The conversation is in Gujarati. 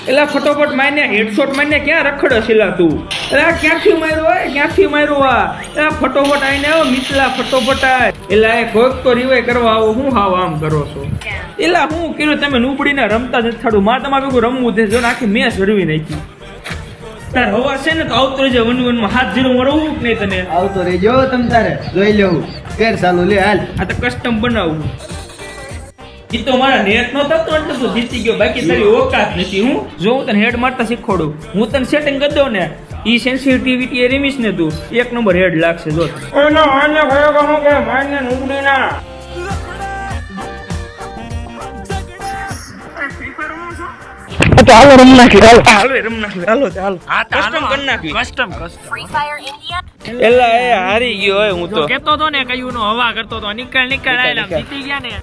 એલા ફટોફટ મારને હેડશોટ મારને ક્યાં રખડે છેલા તું એલા ક્યાંથી માર્યો હોય ક્યાંથી માર્યો આ એલા ફટોફટ આઈને આવો મિતલા ફટોફટ આય એલા એ કોક તો રિવાય કરવા આવો હું હાવ આમ કરો છો એલા હું કીધું તમે નુપડીને રમતા જ થાડું માં તમારે ભેગું રમવું છે જો આખી મેચ હરવી નાખી તાર હવા છે ને તો આવતો રહેજે વન હાથ જીરું મરવું કે નહીં તને આવતો રહેજો તમ તારે જોઈ લેવું કેર ચાલુ લે હાલ આ તો કસ્ટમ બનાવવું ઈ તો મારા નેટ નો થતો એટલે તું જીતી ગયો બાકી તારી ઓકાત નથી હું જો હું તને હેડ મારતા શીખવાડું હું તને સેટિંગ કરી દઉં ને ઈ સેન્સિટિવિટી એ રીમીશ ને તું 1 નંબર હેડ લાગશે જો ઓનો આને કયો કહું કે મારને નુકડી ના તો હાલો રમ નાખી હાલો કસ્ટમ કરી નાખી કસ્ટમ Free Fire India. એલા એ હારી ગયો હોય હું તો કેતો તો ને કયું નો હવા કરતો તો નીકળ આયલા જીતી ગયા ને